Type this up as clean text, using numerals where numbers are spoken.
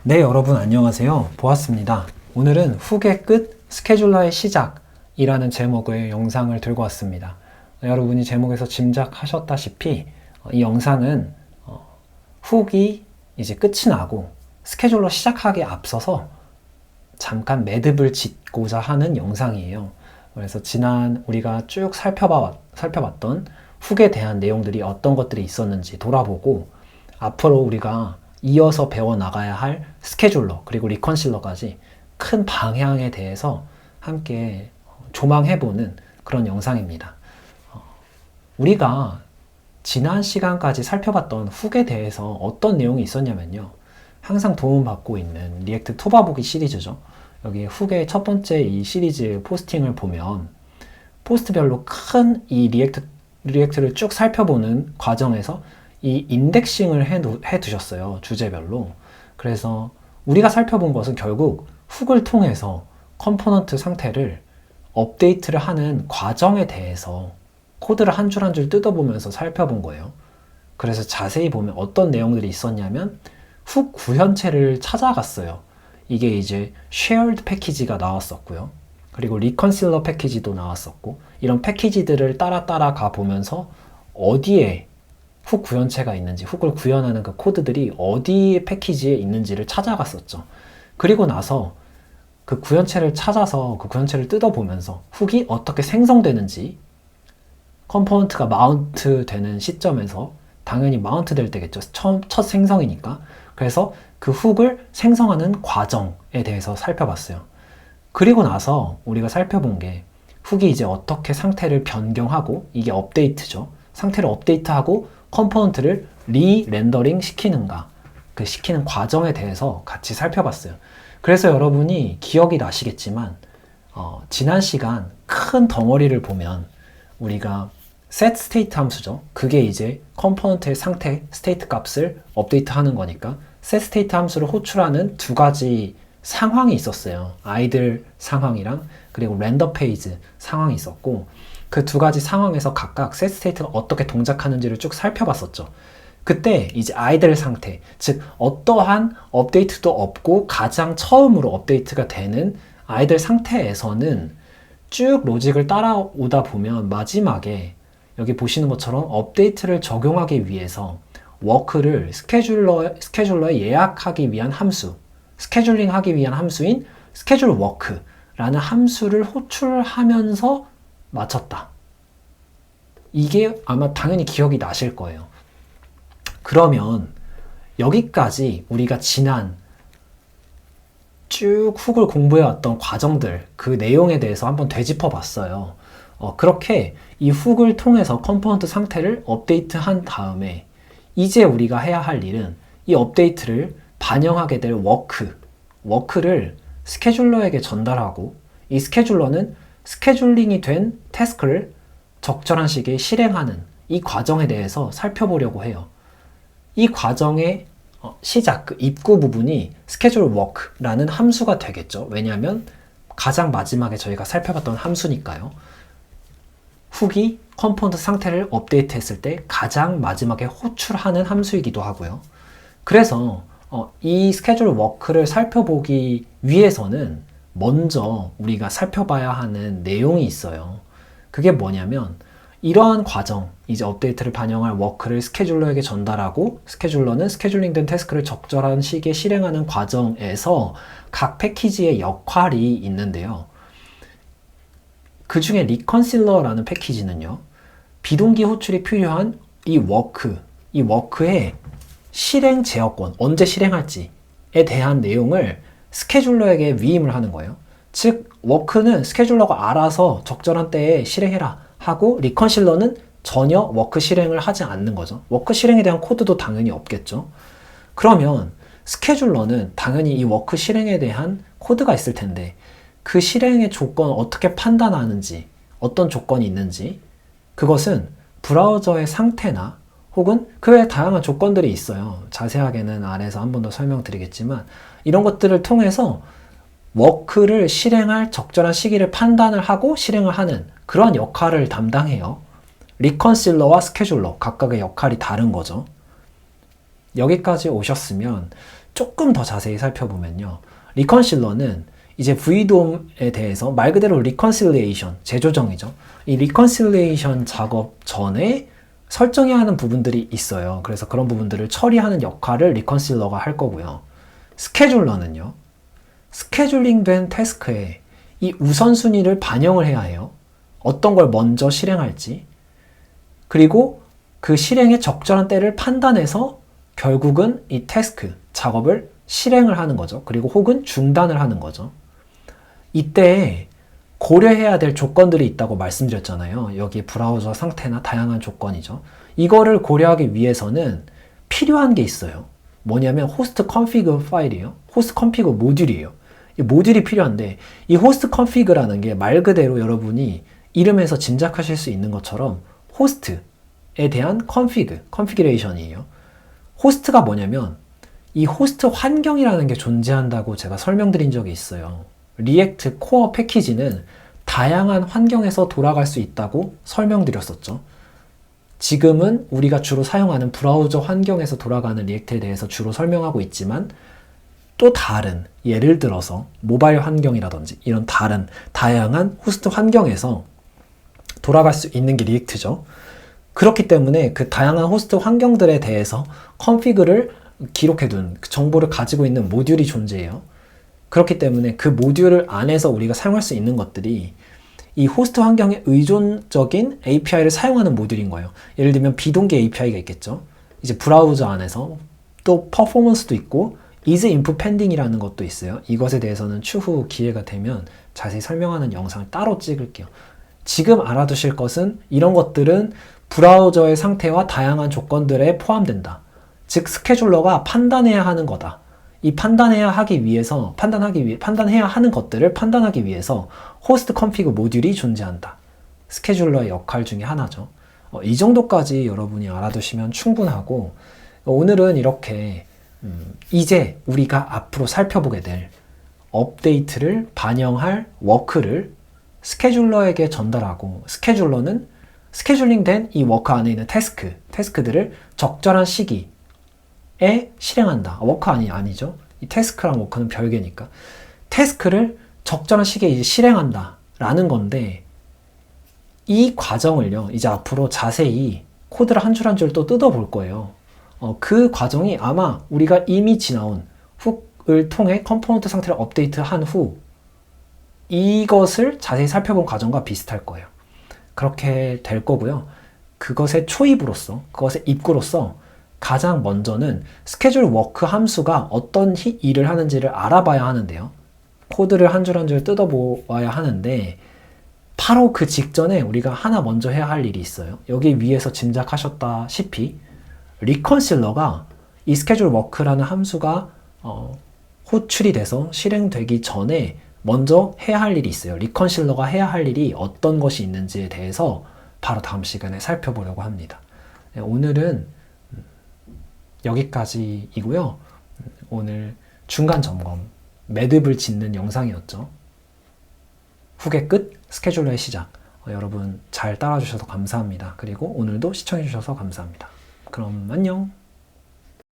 네, 여러분 안녕하세요. 보았습니다. 오늘은 훅의 끝, 스케줄러의 시작이라는 제목의 영상을 들고 왔습니다. 여러분이 제목에서 짐작하셨다시피 이 영상은 훅이 이제 끝이 나고 스케줄러 시작하기에 앞서서 잠깐 매듭을 짓고자 하는 영상이에요. 그래서 지난 우리가 쭉 살펴봤던 훅에 대한 내용들이 어떤 것들이 있었는지 돌아보고 앞으로 우리가 이어서 배워나가야 할 스케줄러 그리고 리컨실러까지 큰 방향에 대해서 함께 조망해보는 그런 영상입니다. 우리가 지난 시간까지 살펴봤던 훅에 대해서 어떤 내용이 있었냐면요. 항상 도움받고 있는 리액트 토바보기 시리즈죠. 여기 훅의 첫 번째 이 시리즈 포스팅을 보면 포스트별로 큰 이 리액트를 쭉 살펴보는 과정에서 이 인덱싱을 해 두셨어요. 주제별로. 그래서 우리가 살펴본 것은 결국 훅을 통해서 컴포넌트 상태를 업데이트를 하는 과정에 대해서 코드를 한 줄 한 줄 뜯어보면서 살펴본 거예요. 그래서 자세히 보면 어떤 내용들이 있었냐면 훅 구현체를 찾아갔어요. 이게 이제 shared 패키지가 나왔었고요. 그리고 리컨실러 패키지도 나왔었고 이런 패키지들을 따라 가 보면서 어디에 훅 구현체가 있는지, 훅을 구현하는 그 코드들이 어디 패키지에 있는지를 찾아갔었죠. 그리고 나서 그 구현체를 찾아서 그 구현체를 뜯어보면서 훅이 어떻게 생성되는지 컴포넌트가 마운트 되는 시점에서 당연히 마운트 될 때겠죠. 첫 생성이니까. 그래서 그 훅을 생성하는 과정에 대해서 살펴봤어요. 그리고 나서 우리가 살펴본 게 훅이 이제 어떻게 상태를 변경하고 이게 업데이트죠. 상태를 업데이트하고 컴포넌트를 리렌더링 시키는가 그 시키는 과정에 대해서 같이 살펴봤어요. 그래서 여러분이 기억이 나시겠지만 지난 시간 큰 덩어리를 보면 우리가 set state 함수죠. 그게 이제 컴포넌트의 상태 스테이트 값을 업데이트하는 거니까 set state 함수를 호출하는 두 가지 상황이 있었어요. 아이들 상황이랑 그리고 렌더 페이지 상황이 있었고 그 두 가지 상황에서 각각 set state가 어떻게 동작하는지를 쭉 살펴봤었죠. 그때 이제 아이들 상태, 즉 어떠한 업데이트도 없고 가장 처음으로 업데이트가 되는 아이들 상태에서는 쭉 로직을 따라오다 보면 마지막에 여기 보시는 것처럼 업데이트를 적용하기 위해서 워크를 스케줄러에 예약하기 위한 함수, 스케줄링 하기 위한 함수인 스케줄 워크라는 함수를 호출하면서 맞췄다. 이게 아마 당연히 기억이 나실 거예요. 그러면 여기까지 우리가 지난 쭉 훅을 공부해왔던 과정들, 그 내용에 대해서 한번 되짚어 봤어요. 그렇게 이 훅을 통해서 컴포넌트 상태를 업데이트한 다음에 이제 우리가 해야 할 일은 이 업데이트를 반영하게 될 워크를 스케줄러에게 전달하고 이 스케줄러는 스케줄링이 된 태스크를 적절한 시기에 실행하는 이 과정에 대해서 살펴보려고 해요. 이 과정의 시작, 그 입구 부분이 schedule work라는 함수가 되겠죠. 왜냐하면 가장 마지막에 저희가 살펴봤던 함수니까요. 훅이 컴포넌트 상태를 업데이트했을 때 가장 마지막에 호출하는 함수이기도 하고요. 그래서 이 schedule work를 살펴보기 위해서는 먼저 우리가 살펴봐야 하는 내용이 있어요. 그게 뭐냐면 이러한 과정, 이제 업데이트를 반영할 워크를 스케줄러에게 전달하고 스케줄러는 스케줄링된 태스크를 적절한 시기에 실행하는 과정에서 각 패키지의 역할이 있는데요. 그 중에 리컨실러라는 패키지는요. 비동기 호출이 필요한 이 워크의 실행 제어권, 언제 실행할지에 대한 내용을 스케줄러에게 위임을 하는 거예요. 즉 워크는 스케줄러가 알아서 적절한 때에 실행해라 하고 리컨실러는 전혀 워크 실행을 하지 않는 거죠. 워크 실행에 대한 코드도 당연히 없겠죠. 그러면 스케줄러는 당연히 이 워크 실행에 대한 코드가 있을 텐데 그 실행의 조건을 어떻게 판단하는지 어떤 조건이 있는지 그것은 브라우저의 상태나 혹은 그 외에 다양한 조건들이 있어요. 자세하게는 아래에서 한 번 더 설명드리겠지만 이런 것들을 통해서 워크를 실행할 적절한 시기를 판단을 하고 실행을 하는 그런 역할을 담당해요. 리컨실러와 스케줄러 각각의 역할이 다른 거죠. 여기까지 오셨으면 조금 더 자세히 살펴보면요. 리컨실러는 이제 VDOM에 대해서 말 그대로 리컨실리에이션, 재조정이죠. 이 리컨실리에이션 작업 전에 설정해야 하는 부분들이 있어요. 그래서 그런 부분들을 처리하는 역할을 리컨실러가 할 거고요. 스케줄러는요. 스케줄링된 태스크에 이 우선순위를 반영을 해야 해요. 어떤 걸 먼저 실행할지. 그리고 그 실행의 적절한 때를 판단해서 결국은 이 태스크, 작업을 실행을 하는 거죠. 그리고 혹은 중단을 하는 거죠. 이때 고려해야 될 조건들이 있다고 말씀드렸잖아요. 여기 브라우저 상태나 다양한 조건이죠. 이거를 고려하기 위해서는 필요한 게 있어요. 뭐냐면 호스트 컨피그 파일이에요. 호스트 컨피그 모듈이에요. 이 모듈이 필요한데 이 호스트 컨피그라는 게 말 그대로 여러분이 이름에서 짐작하실 수 있는 것처럼 호스트에 대한 컨피그레이션이에요. 호스트가 뭐냐면 이 호스트 환경이라는 게 존재한다고 제가 설명드린 적이 있어요. 리액트 코어 패키지는 다양한 환경에서 돌아갈 수 있다고 설명드렸었죠. 지금은 우리가 주로 사용하는 브라우저 환경에서 돌아가는 리액트에 대해서 주로 설명하고 있지만 또 다른, 예를 들어서 모바일 환경이라든지 이런 다른 다양한 호스트 환경에서 돌아갈 수 있는 게 리액트죠. 그렇기 때문에 그 다양한 호스트 환경들에 대해서 컨피그를 기록해둔 그 정보를 가지고 있는 모듈이 존재해요. 그렇기 때문에 그 모듈을 안에서 우리가 사용할 수 있는 것들이 이 호스트 환경에 의존적인 API를 사용하는 모듈인 거예요. 예를 들면 비동기 API가 있겠죠. 이제 브라우저 안에서 또 퍼포먼스도 있고 is input pending이라는 것도 있어요. 이것에 대해서는 추후 기회가 되면 자세히 설명하는 영상을 따로 찍을게요. 지금 알아두실 것은 이런 것들은 브라우저의 상태와 다양한 조건들에 포함된다. 즉 스케줄러가 판단해야 하는 거다. 이 판단해야 하는 것들을 판단하기 위해서 호스트 컨피그 모듈이 존재한다. 스케줄러의 역할 중에 하나죠. 이 정도까지 여러분이 알아두시면 충분하고 오늘은 이렇게 이제 우리가 앞으로 살펴보게 될 업데이트를 반영할 워크를 스케줄러에게 전달하고 스케줄러는 스케줄링된 이 워크 안에 있는 태스크들을 적절한 시기에 실행한다. 워크 아니죠. 이 태스크랑 워크는 별개니까. 태스크를 적절한 시기에 이제 실행한다. 라는 건데, 이 과정을요, 이제 앞으로 자세히 코드를 한 줄 한 줄 또 뜯어볼 거예요. 그 과정이 아마 우리가 이미 지나온 훅을 통해 컴포넌트 상태를 업데이트한 후, 이것을 자세히 살펴본 과정과 비슷할 거예요. 그렇게 될 거고요. 그것의 초입으로서, 그것의 입구로서 가장 먼저는 스케줄 워크 함수가 어떤 일을 하는지를 알아봐야 하는데요. 코드를 한 줄 한 줄 뜯어보아야 하는데 바로 그 직전에 우리가 하나 먼저 해야 할 일이 있어요. 여기 위에서 짐작하셨다시피 리컨실러가 이 스케줄 워크라는 함수가 호출이 돼서 실행되기 전에 먼저 해야 할 일이 있어요. 리컨실러가 해야 할 일이 어떤 것이 있는지에 대해서 바로 다음 시간에 살펴보려고 합니다. 오늘은 여기까지이고요. 오늘 중간 점검, 매듭을 짓는 영상이었죠. 훅의 끝, 스케줄러의 시작. 여러분 잘 따라주셔서 감사합니다. 그리고 오늘도 시청해주셔서 감사합니다. 그럼 안녕.